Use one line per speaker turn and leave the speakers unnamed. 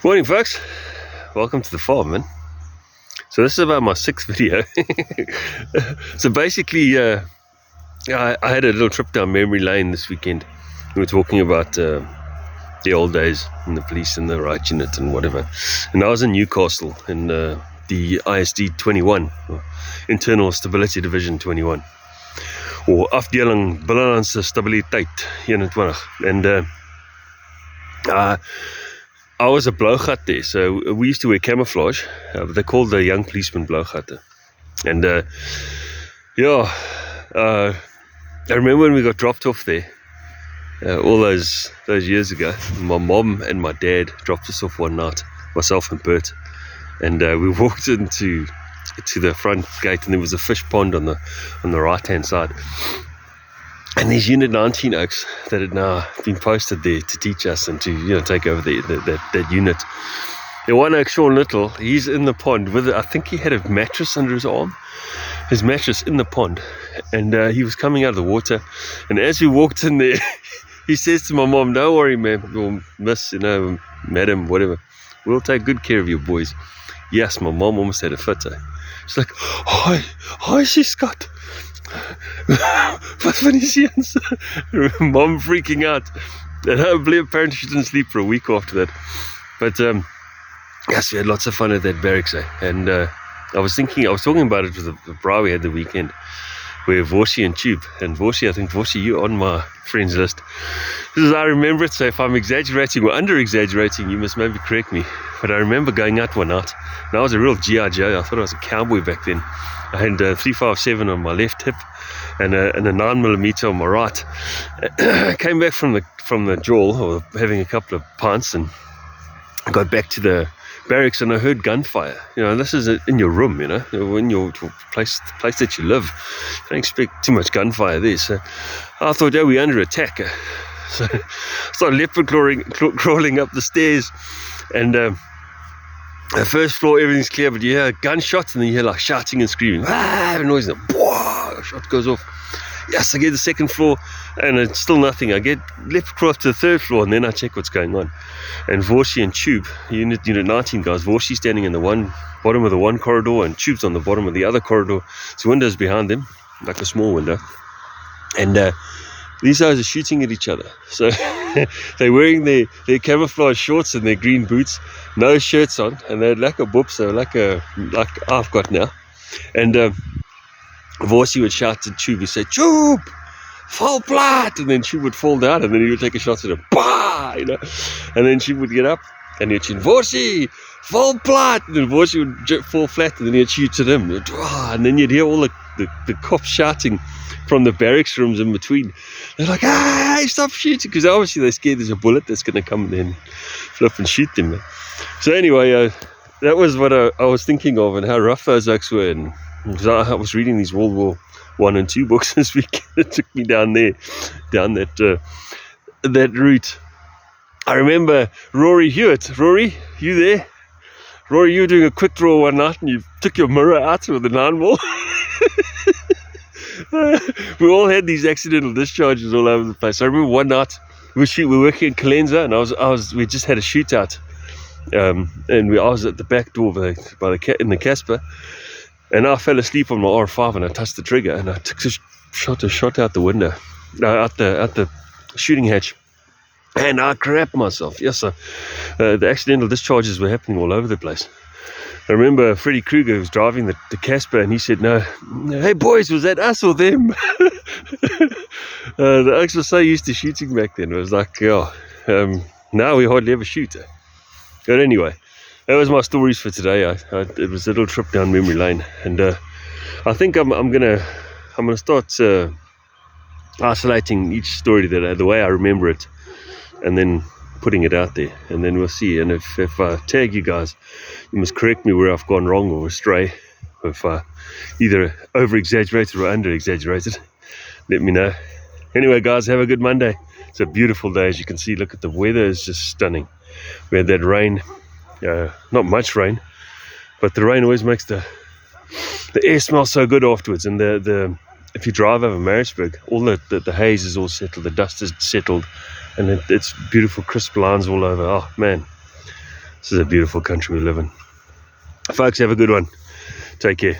Morning, folks. Welcome to the farm, man. So this is about my sixth video. So basically, I had a little trip down memory lane this weekend. We were talking about the old days and the police and the right unit and whatever. And I was in Newcastle in the ISD 21, or Internal Stability Division 21, or Afdeling Binnelandse Stabiliteit 21. And I was a blowgat there, so we used to wear camouflage. But they called the young policemen blowgatte. And I remember when we got dropped off there, all those years ago. My mom and my dad dropped us off one night, myself and Bert, and we walked into the front gate, and there was a fish pond on the right hand side. And these Unit 19 oaks that had now been posted there to teach us and to take over that unit. The one oak, Sean Little, he's in the pond with, I think he had a mattress under his arm, his mattress in the pond, and he was coming out of the water. And as we walked in there, he says to my mom, "Don't worry, ma'am, or miss, madam, whatever. We'll take good care of you boys." Yes, my mom almost had a fit. She's like, "Hi, she's Scott." Wat van die seuns? Mom freaking out. And apparently she didn't sleep for a week after that. But yes, we had lots of fun at that barracks. And I was talking about it with the bra we had the weekend, where Vorsi and Tube, and Vorsi, I think Vorsi, you're on my friends list. This is, I remember it, so if I'm exaggerating or under-exaggerating, you must maybe correct me. But I remember going out one night, and I was a real G.I. Joe. I thought I was a cowboy back then. I had a 357 on my left hip and a 9mm on my right. I came back from the jail, or having a couple of pints, and I got back to the barracks, and I heard gunfire. This is in your room, in your place that you live. You don't expect too much gunfire there. So I thought, we're under attack. So I started leopard crawling up the stairs, and the first floor, everything's clear, but you hear gunshots, and then you hear like shouting and screaming. A noise, and a shot goes off. Yes, I get the second floor, and it's still nothing. I get leopard crawl up to the third floor, and then I check what's going on. And Vorsi and Tube, Unit 19 guys, Vorsi standing in the bottom of the one corridor, and Tube's on the bottom of the other corridor. So windows behind them, like a small window. And these guys are shooting at each other. So they're wearing their camouflage shorts and their green boots, no shirts on, and they're like a boop, so like I've got now. And Vorsi would shout to Tube, he'd say, "Tube, fall flat!" And then Tube would fall down, and then he would take a shot at him, bah! And then Tube would get up, and he'd shoot, "Vorsi, fall flat!" And then Vorsi would fall flat, and then he'd shoot at him, and then you'd hear all the cops shouting from the barracks rooms in between. They're like, "Hey, stop shooting," because obviously they're scared there's a bullet that's going to come and then flip and shoot them. So anyway, that was what I was thinking of, and how rough those oaks were. And because I was reading these World War I and II books this weekend, it took me down that route. I remember Rory Hewitt. Rory, you there? Rory, you were doing a quick draw one night, and you took your mirror out with a 9mm. We all had these accidental discharges all over the place. I remember one night we were working in Kalenza, and we just had a shootout, and I was at the back door in the Casper, and I fell asleep on my R5, and I touched the trigger, and I took a shot out the window, out the shooting hatch, and I crapped myself. Yes, the accidental discharges were happening all over the place. I remember Freddy Krueger was driving the Casper, and he said, "No, hey boys, was that us or them?" The oaks were so used to shooting back then. It was like, now we hardly ever shoot. But anyway, that was my stories for today. It was a little trip down memory lane, and I think I'm gonna start isolating each story the way I remember it, and then putting it out there, and then we'll see. And if I tag you guys, you must correct me where I've gone wrong or astray, if I either over-exaggerated or under-exaggerated. Let me know. Anyway, guys, have a good Monday. It's a beautiful day, as you can see. Look at the weather, is just stunning. We had that rain, not much rain, but the rain always makes the air smell so good afterwards. And if you drive over Maritzburg, all the haze is all settled, the dust is settled, and it's beautiful crisp lines all over. Oh man, This is a beautiful country we live in. Folks, have a good one. Take care.